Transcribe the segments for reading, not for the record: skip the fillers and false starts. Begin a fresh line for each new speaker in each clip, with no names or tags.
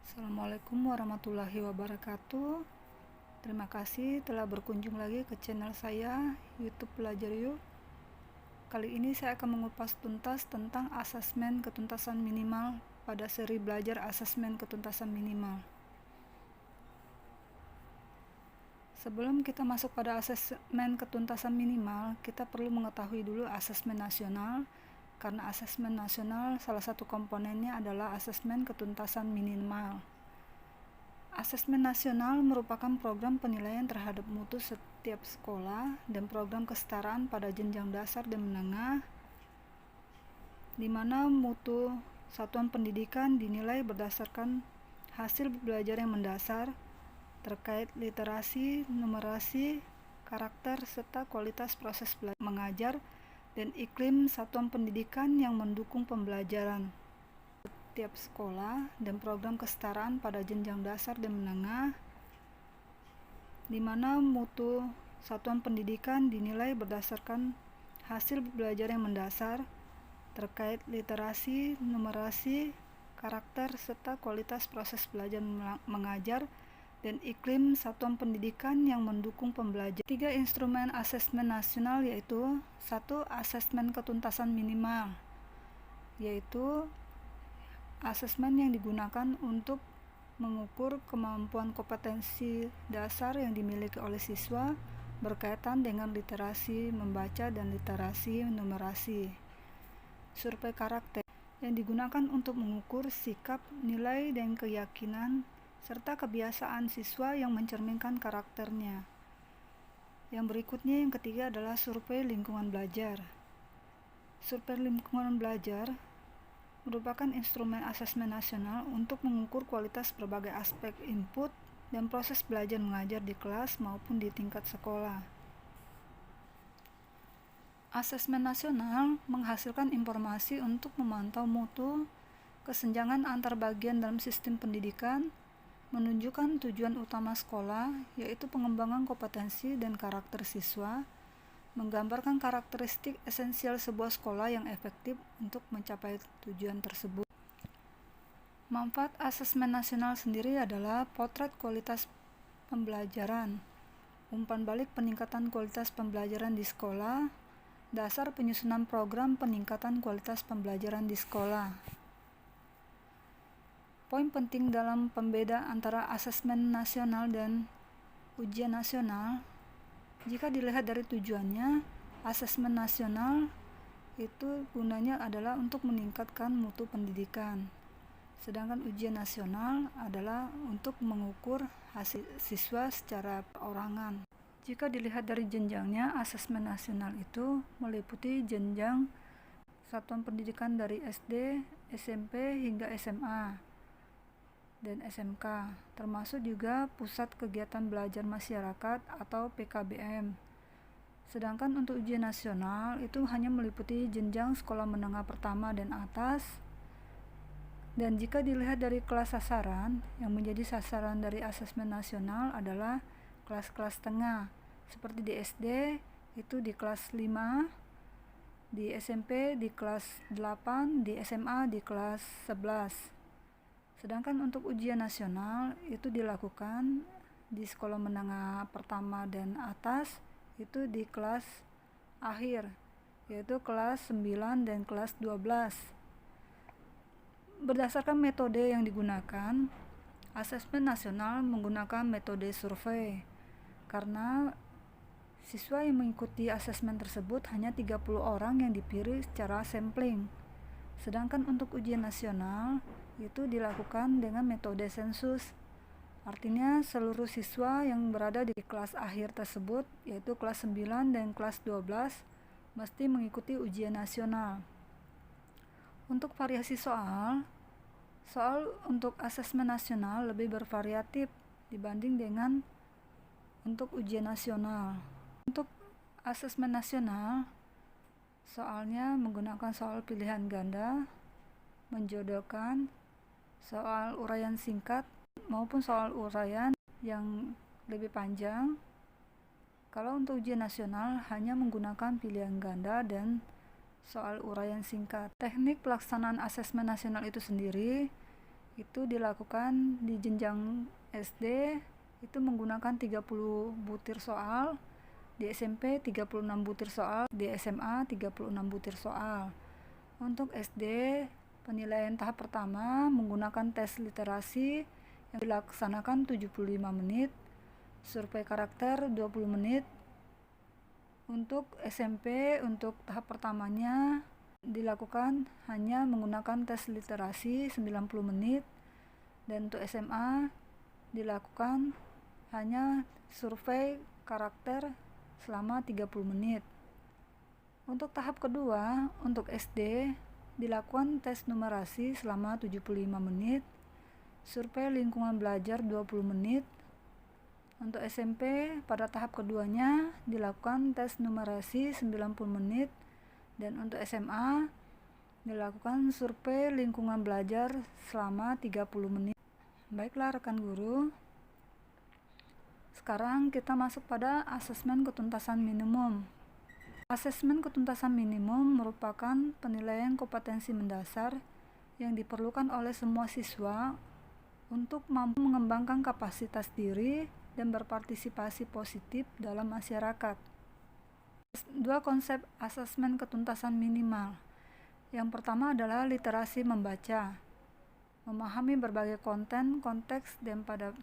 Assalamualaikum warahmatullahi wabarakatuh. Terima kasih telah berkunjung lagi ke channel saya YouTube Belajar Yuk. Kali ini saya akan mengupas tuntas tentang asesmen ketuntasan minimal pada seri belajar asesmen ketuntasan minimal. Sebelum kita masuk pada asesmen ketuntasan minimal, kita perlu mengetahui dulu asesmen nasional, karena asesmen nasional salah satu komponennya adalah asesmen ketuntasan minimal. Asesmen nasional merupakan program penilaian terhadap mutu setiap sekolah dan program kesetaraan pada jenjang dasar dan menengah, di mana mutu satuan pendidikan dinilai berdasarkan hasil belajar yang mendasar terkait literasi, numerasi, karakter, serta kualitas proses belajar mengajar dan iklim satuan pendidikan yang mendukung pembelajaran setiap sekolah dan program kesetaraan pada jenjang dasar dan menengah, di mana mutu satuan pendidikan dinilai berdasarkan hasil belajar yang mendasar terkait literasi, numerasi, karakter, serta kualitas proses belajar mengajar dan iklim satuan pendidikan yang mendukung pembelajaran. 3 instrumen asesmen nasional yaitu 1. Asesmen ketuntasan minimal, yaitu asesmen yang digunakan untuk mengukur kemampuan kompetensi dasar yang dimiliki oleh siswa berkaitan dengan literasi membaca dan literasi numerasi. Survei karakter yang digunakan untuk mengukur sikap, nilai, dan keyakinan serta kebiasaan siswa yang mencerminkan karakternya. Yang berikutnya, yang ketiga adalah survei lingkungan belajar. Survei lingkungan belajar merupakan instrumen asesmen nasional untuk mengukur kualitas berbagai aspek input dan proses belajar mengajar di kelas maupun di tingkat sekolah. Asesmen nasional menghasilkan informasi untuk memantau mutu, kesenjangan antar bagian dalam sistem pendidikan, menunjukkan tujuan utama sekolah, yaitu pengembangan kompetensi dan karakter siswa, menggambarkan karakteristik esensial sebuah sekolah yang efektif untuk mencapai tujuan tersebut. Manfaat asesmen nasional sendiri adalah potret kualitas pembelajaran, umpan balik peningkatan kualitas pembelajaran di sekolah, dasar penyusunan program peningkatan kualitas pembelajaran di sekolah. Poin penting dalam pembeda antara asesmen nasional dan ujian nasional, jika dilihat dari tujuannya, asesmen nasional itu gunanya adalah untuk meningkatkan mutu pendidikan, sedangkan ujian nasional adalah untuk mengukur hasil siswa secara perorangan. Jika dilihat dari jenjangnya, asesmen nasional itu meliputi jenjang satuan pendidikan dari SD, SMP hingga SMA dan SMK, termasuk juga Pusat Kegiatan Belajar Masyarakat atau PKBM. Sedangkan untuk ujian nasional itu hanya meliputi jenjang sekolah menengah pertama dan atas. Dan jika dilihat dari kelas sasaran, yang menjadi sasaran dari asesmen nasional adalah kelas-kelas tengah, seperti di SD itu di kelas 5, di SMP di kelas 8, di SMA di kelas 11. Sedangkan untuk ujian nasional itu dilakukan di sekolah menengah pertama dan atas itu di kelas akhir, yaitu kelas 9 dan kelas 12. Berdasarkan metode yang digunakan, asesmen nasional menggunakan metode survei, karena siswa yang mengikuti asesmen tersebut hanya 30 orang yang dipilih secara sampling. Sedangkan untuk ujian nasional itu dilakukan dengan metode sensus. Artinya seluruh siswa yang berada di kelas akhir tersebut, yaitu kelas 9 dan kelas 12, mesti mengikuti ujian nasional. Untuk variasi soal untuk asesmen nasional lebih bervariatif dibanding dengan untuk ujian nasional. Untuk asesmen nasional, soalnya menggunakan soal pilihan ganda, menjodohkan, soal uraian singkat maupun soal uraian yang lebih panjang. Kalau untuk ujian nasional hanya menggunakan pilihan ganda dan soal uraian singkat. Teknik pelaksanaan asesmen nasional itu sendiri Itu dilakukan di jenjang SD itu menggunakan 30 butir soal, di SMP 36 butir soal, di SMA 36 butir soal. Untuk SD, penilaian tahap pertama menggunakan tes literasi yang dilaksanakan 75 menit, survei karakter 20 menit. Untuk SMP, untuk tahap pertamanya dilakukan hanya menggunakan tes literasi 90 menit, dan untuk SMA dilakukan hanya survei karakter selama 30 menit. Untuk tahap kedua, untuk SD dilakukan tes numerasi selama 75 menit, survei lingkungan belajar 20 menit. Untuk SMP pada tahap keduanya dilakukan tes numerasi 90 menit, dan untuk SMA dilakukan survei lingkungan belajar selama 30 menit. Baiklah rekan guru, sekarang kita masuk pada asesmen ketuntasan minimum. Asesmen ketuntasan minimum merupakan penilaian kompetensi mendasar yang diperlukan oleh semua siswa untuk mampu mengembangkan kapasitas diri dan berpartisipasi positif dalam masyarakat. Dua konsep asesmen ketuntasan minimal. Yang pertama adalah literasi membaca, memahami berbagai konten, konteks, dan pada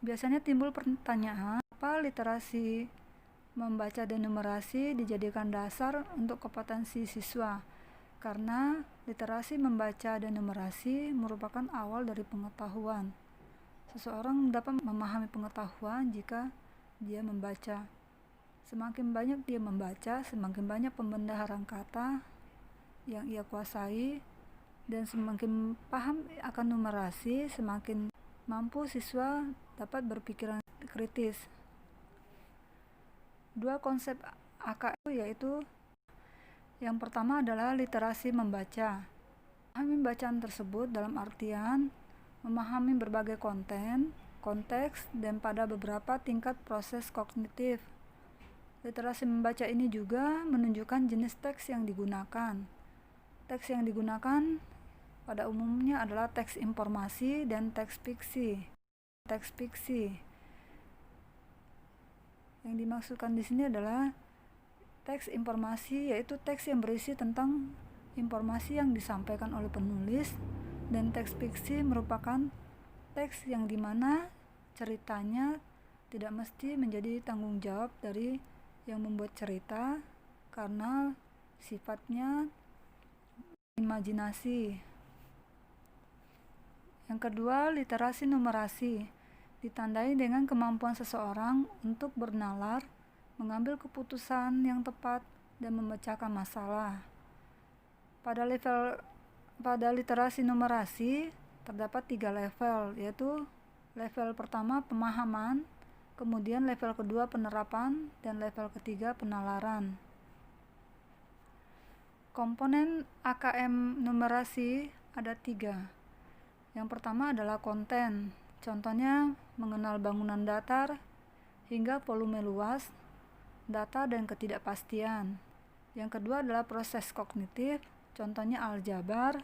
biasanya timbul pertanyaan, apa literasi membaca dan numerasi dijadikan dasar untuk kompetensi siswa? Karena literasi membaca dan numerasi merupakan awal dari pengetahuan. Seseorang dapat memahami pengetahuan jika dia membaca. Semakin banyak dia membaca, semakin banyak pembendaharaan kata yang ia kuasai, dan semakin paham akan numerasi, semakin mampu siswa dapat berpikiran kritis. Dua konsep AKM yaitu yang pertama adalah literasi membaca. Memahami bacaan tersebut dalam artian memahami berbagai konten, konteks, dan pada beberapa tingkat proses kognitif. Literasi membaca ini juga menunjukkan jenis teks yang digunakan. Teks yang digunakan pada umumnya adalah teks informasi dan teks fiksi. Teks fiksi yang dimaksudkan di sini adalah teks informasi, yaitu teks yang berisi tentang informasi yang disampaikan oleh penulis, dan teks fiksi merupakan teks yang dimana ceritanya tidak mesti menjadi tanggung jawab dari yang membuat cerita karena sifatnya imajinasi. Yang kedua, literasi numerasi ditandai dengan kemampuan seseorang untuk bernalar, mengambil keputusan yang tepat, dan memecahkan masalah. Pada literasi numerasi terdapat 3 level, yaitu level pertama pemahaman, kemudian level kedua penerapan, dan level ketiga penalaran. Komponen AKM numerasi ada 3. Yang pertama adalah konten, contohnya mengenal bangunan datar hingga volume luas, data dan ketidakpastian. Yang kedua adalah proses kognitif, contohnya aljabar,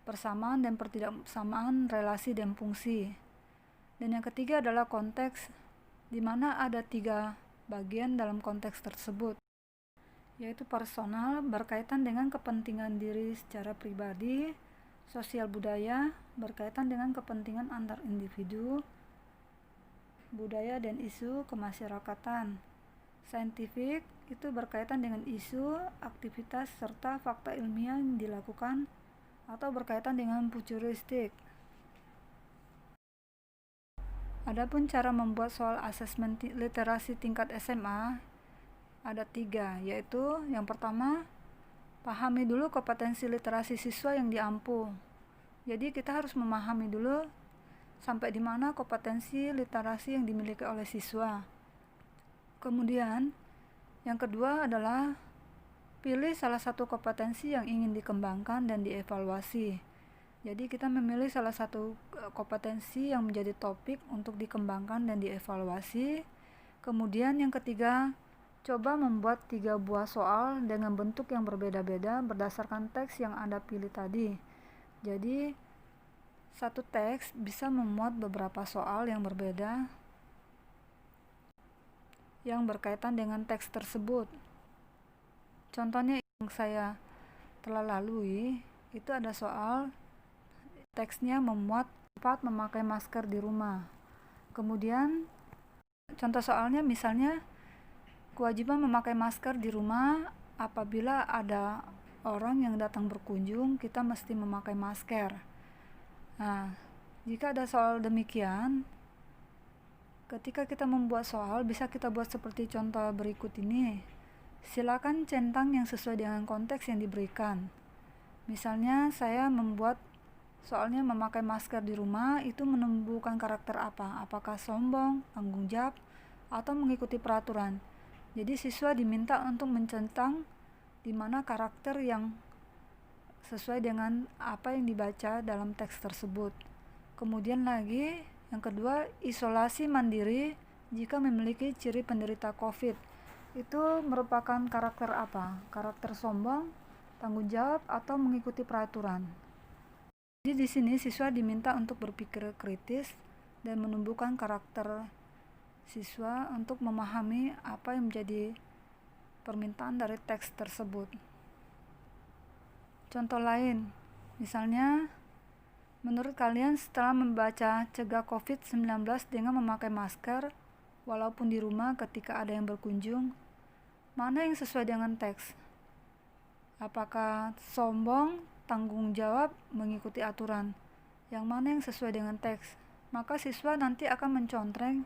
persamaan dan pertidaksamaan relasi dan fungsi. Dan yang ketiga adalah konteks, di mana ada 3 bagian dalam konteks tersebut, yaitu personal, berkaitan dengan kepentingan diri secara pribadi, sosial budaya, berkaitan dengan kepentingan antar individu, budaya dan isu kemasyarakatan. Saintifik itu berkaitan dengan isu, aktivitas, serta fakta ilmiah yang dilakukan atau berkaitan dengan futuristik. Adapun cara membuat soal asesmen literasi tingkat SMA ada 3, yaitu yang pertama, pahami dulu kompetensi literasi siswa yang diampu. Jadi kita harus memahami dulu sampai di mana kompetensi literasi yang dimiliki oleh siswa. Kemudian yang kedua adalah pilih salah satu kompetensi yang ingin dikembangkan dan dievaluasi. Jadi kita memilih salah satu kompetensi yang menjadi topik untuk dikembangkan dan dievaluasi. Kemudian yang ketiga, coba membuat 3 buah soal dengan bentuk yang berbeda-beda berdasarkan teks yang Anda pilih tadi. Jadi, satu teks bisa memuat beberapa soal yang berbeda yang berkaitan dengan teks tersebut. Contohnya yang saya telah lalui, itu ada soal teksnya memuat cepat memakai masker di rumah. Kemudian contoh soalnya misalnya kewajiban memakai masker di rumah apabila ada orang yang datang berkunjung, kita mesti memakai masker. Nah, jika ada soal demikian, ketika kita membuat soal, bisa kita buat seperti contoh berikut ini. Silakan centang yang sesuai dengan konteks yang diberikan. Misalnya saya membuat soalnya memakai masker di rumah itu menumbuhkan karakter apa? Apakah sombong, tanggung jawab, atau mengikuti peraturan? Jadi siswa diminta untuk mencentang di mana karakter yang sesuai dengan apa yang dibaca dalam teks tersebut. Kemudian lagi, yang kedua, isolasi mandiri jika memiliki ciri penderita COVID. Itu merupakan karakter apa? Karakter sombong, tanggung jawab, atau mengikuti peraturan. Jadi di sini siswa diminta untuk berpikir kritis dan menumbuhkan karakter siswa untuk memahami apa yang menjadi permintaan dari teks tersebut. Contoh lain, misalnya, menurut kalian setelah membaca cegah COVID-19 dengan memakai masker, walaupun di rumah ketika ada yang berkunjung, mana yang sesuai dengan teks? Apakah sombong, tanggung jawab, mengikuti aturan? Yang mana yang sesuai dengan teks? Maka siswa nanti akan mencontreng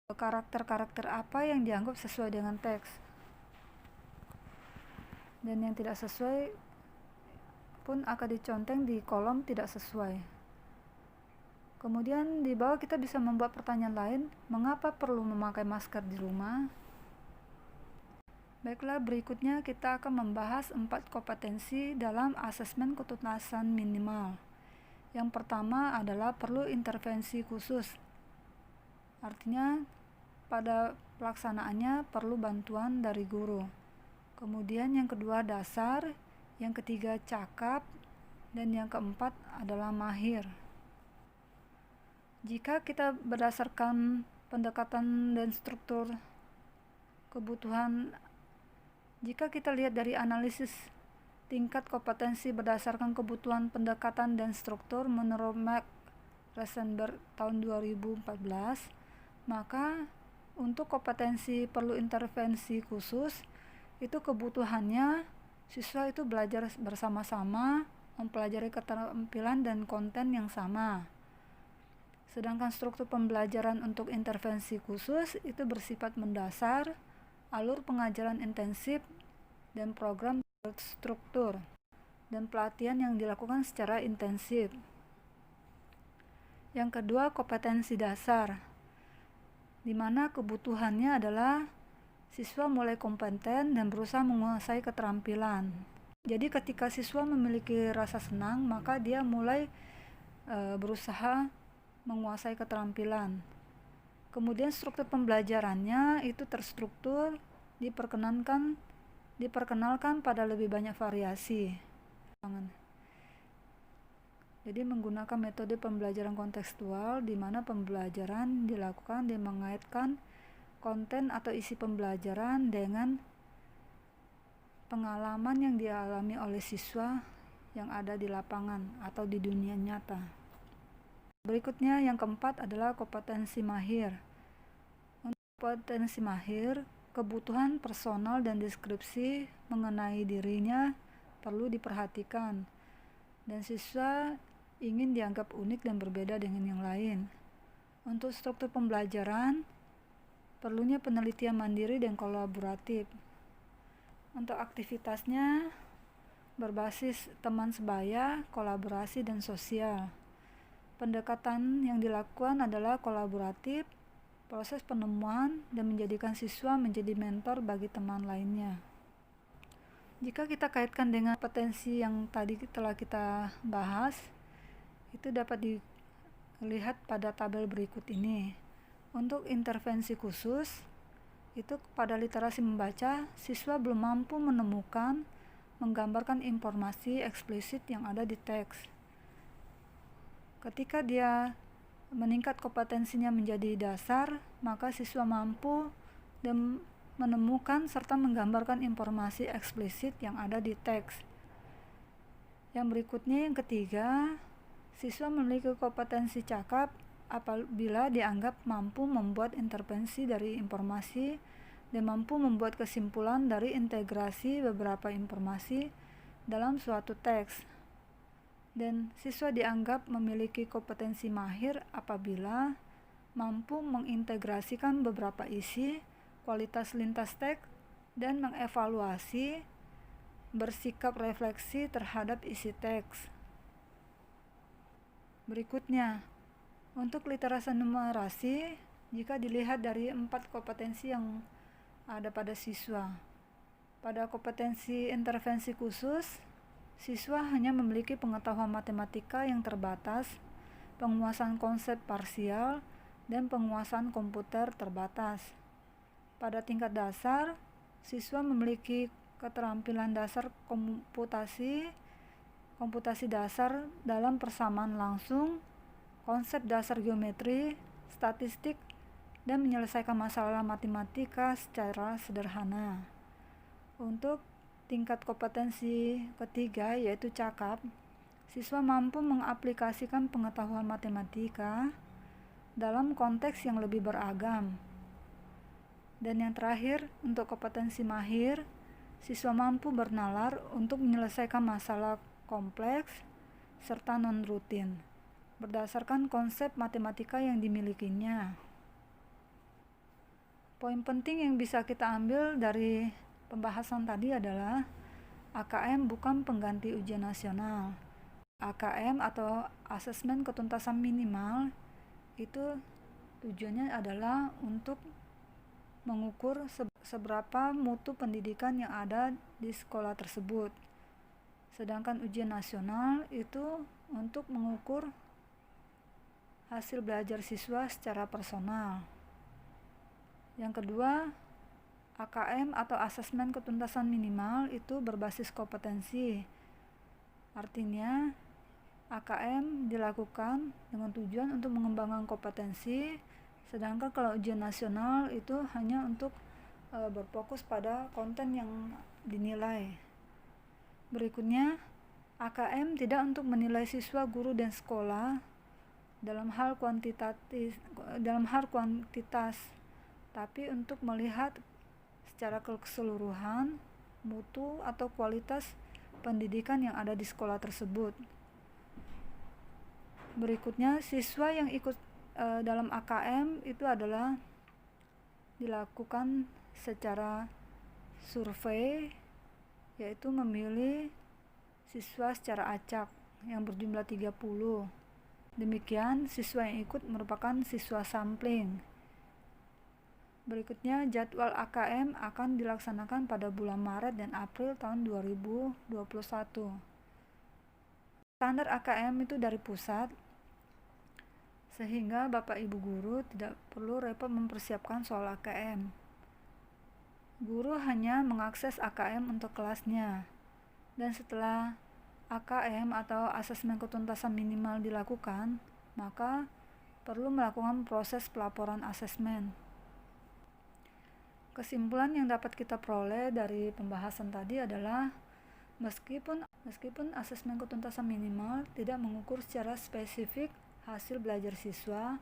karakter-karakter apa yang dianggap sesuai dengan teks. Dan yang tidak sesuai pun akan diconteng di kolom tidak sesuai. Kemudian di bawah kita bisa membuat pertanyaan lain, mengapa perlu memakai masker di rumah? Baiklah, berikutnya kita akan membahas 4 kompetensi dalam asesmen ketuntasan minimal. Yang pertama adalah perlu intervensi khusus. Artinya pada pelaksanaannya perlu bantuan dari guru. Kemudian yang kedua dasar, yang ketiga cakap, dan yang keempat adalah mahir. Jika kita berdasarkan pendekatan dan struktur kebutuhan, jika kita lihat dari analisis tingkat kompetensi berdasarkan kebutuhan pendekatan dan struktur menurut Mac Rosenberg tahun 2014, maka untuk kompetensi perlu intervensi khusus, itu kebutuhannya siswa itu belajar bersama-sama, mempelajari keterampilan dan konten yang sama. Sedangkan struktur pembelajaran untuk intervensi khusus itu bersifat mendasar, alur pengajaran intensif, dan program terstruktur, dan pelatihan yang dilakukan secara intensif. Yang kedua, kompetensi dasar, di mana kebutuhannya adalah siswa mulai kompeten dan berusaha menguasai keterampilan. Jadi ketika siswa memiliki rasa senang, maka dia mulai berusaha menguasai keterampilan. Kemudian struktur pembelajarannya itu terstruktur, diperkenalkan pada lebih banyak variasi. Jadi menggunakan metode pembelajaran kontekstual di mana pembelajaran dilakukan dan mengaitkan konten atau isi pembelajaran dengan pengalaman yang dialami oleh siswa yang ada di lapangan atau di dunia nyata. Berikutnya yang keempat adalah kompetensi mahir. Untuk kompetensi mahir, kebutuhan personal dan deskripsi mengenai dirinya perlu diperhatikan, dan siswa ingin dianggap unik dan berbeda dengan yang lain. Untuk struktur pembelajaran, perlunya penelitian mandiri dan kolaboratif. Untuk aktivitasnya berbasis teman sebaya, kolaborasi, dan sosial. Pendekatan yang dilakukan adalah kolaboratif, proses penemuan, dan menjadikan siswa menjadi mentor bagi teman lainnya. Jika kita kaitkan dengan potensi yang tadi telah kita bahas, itu dapat dilihat pada tabel berikut ini. Untuk intervensi khusus, itu pada literasi membaca, siswa belum mampu menemukan, menggambarkan informasi eksplisit yang ada di teks. Ketika dia meningkat kompetensinya menjadi dasar, maka siswa mampu dan menemukan serta menggambarkan informasi eksplisit yang ada di teks. Yang berikutnya, yang ketiga, siswa memiliki kompetensi cakap apabila dianggap mampu membuat intervensi dari informasi dan mampu membuat kesimpulan dari integrasi beberapa informasi dalam suatu teks. Dan siswa dianggap memiliki kompetensi mahir apabila mampu mengintegrasikan beberapa isi, kualitas lintas teks, dan mengevaluasi, bersikap refleksi terhadap isi teks. Berikutnya, untuk literasi numerasi, jika dilihat dari 4 kompetensi yang ada pada siswa. Pada kompetensi intervensi khusus, siswa hanya memiliki pengetahuan matematika yang terbatas, penguasaan konsep parsial, dan penguasaan komputer terbatas. Pada tingkat dasar, siswa memiliki keterampilan dasar komputasi dasar dalam persamaan langsung, konsep dasar geometri, statistik, dan menyelesaikan masalah matematika secara sederhana. Untuk tingkat kompetensi ketiga, yaitu cakap, siswa mampu mengaplikasikan pengetahuan matematika dalam konteks yang lebih beragam. Dan yang terakhir, untuk kompetensi mahir, siswa mampu bernalar untuk menyelesaikan masalah kompleks serta non-rutin berdasarkan konsep matematika yang dimilikinya. Poin penting yang bisa kita ambil dari pembahasan tadi adalah AKM bukan pengganti ujian nasional. AKM atau asesmen ketuntasan minimal itu tujuannya adalah untuk mengukur seberapa mutu pendidikan yang ada di sekolah tersebut. Sedangkan ujian nasional itu untuk mengukur hasil belajar siswa secara personal. Yang kedua, AKM atau asesmen ketuntasan minimal itu berbasis kompetensi. Artinya, AKM dilakukan dengan tujuan untuk mengembangkan kompetensi, sedangkan kalau ujian nasional itu hanya untuk berfokus pada konten yang dinilai. Berikutnya, AKM tidak untuk menilai siswa, guru, dan sekolah dalam hal kuantitas, tapi untuk melihat secara keseluruhan mutu atau kualitas pendidikan yang ada di sekolah tersebut. Berikutnya, siswa yang ikut dalam AKM itu adalah dilakukan secara survei, yaitu memilih siswa secara acak yang berjumlah 30. Demikian, siswa yang ikut merupakan siswa sampling. Berikutnya, jadwal AKM akan dilaksanakan pada bulan Maret dan April tahun 2021. Standar AKM itu dari pusat, sehingga Bapak Ibu guru tidak perlu repot mempersiapkan soal AKM. Guru hanya mengakses AKM untuk kelasnya, dan setelah AKM atau asesmen ketuntasan minimal dilakukan, maka perlu melakukan proses pelaporan asesmen. Kesimpulan yang dapat kita peroleh dari pembahasan tadi adalah meskipun asesmen ketuntasan minimal tidak mengukur secara spesifik hasil belajar siswa,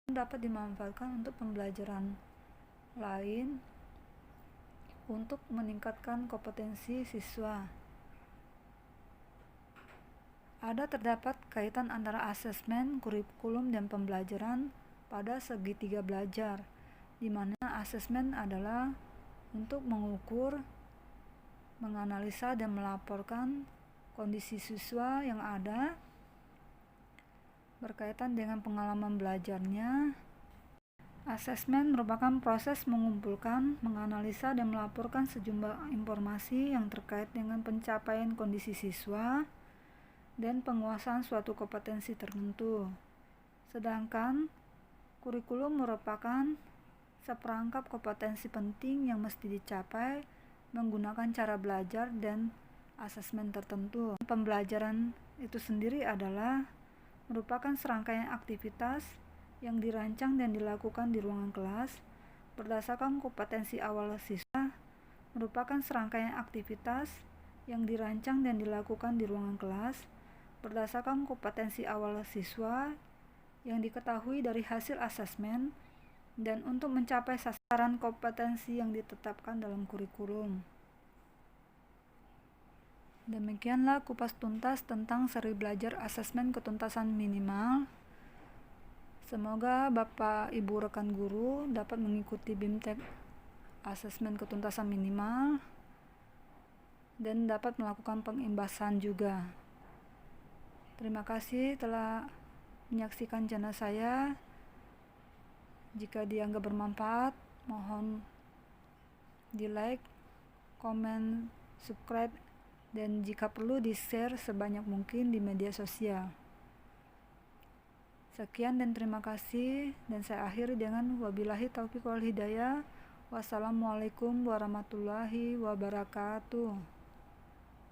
dapat dimanfaatkan untuk pembelajaran lain untuk meningkatkan kompetensi siswa. Terdapat kaitan antara asesmen, kurikulum, dan pembelajaran pada segitiga belajar, di mana asesmen adalah untuk mengukur, menganalisa, dan melaporkan kondisi siswa yang ada berkaitan dengan pengalaman belajarnya. Asesmen merupakan proses mengumpulkan, menganalisa, dan melaporkan sejumlah informasi yang terkait dengan pencapaian kondisi siswa dan penguasaan suatu kompetensi tertentu. Sedangkan kurikulum merupakan seperangkap kompetensi penting yang mesti dicapai menggunakan cara belajar dan asesmen tertentu. Pembelajaran itu sendiri adalah merupakan serangkaian aktivitas yang dirancang dan dilakukan di ruangan kelas berdasarkan kompetensi awal siswa, merupakan serangkaian aktivitas yang dirancang dan dilakukan di ruangan kelas berdasarkan kompetensi awal siswa yang diketahui dari hasil asesmen dan untuk mencapai sasaran kompetensi yang ditetapkan dalam kurikulum. Demikianlah kupas tuntas tentang seri belajar asesmen ketuntasan minimal. Semoga Bapak Ibu rekan guru dapat mengikuti BIMTEK asesmen ketuntasan minimal dan dapat melakukan pengimbasan juga. Terima kasih telah menyaksikan channel saya. Jika dianggap bermanfaat, mohon di like, komen, subscribe, dan jika perlu di-share sebanyak mungkin di media sosial. Sekian dan terima kasih, dan saya akhiri dengan wabillahi taufiq wal hidayah. Wassalamualaikum warahmatullahi wabarakatuh.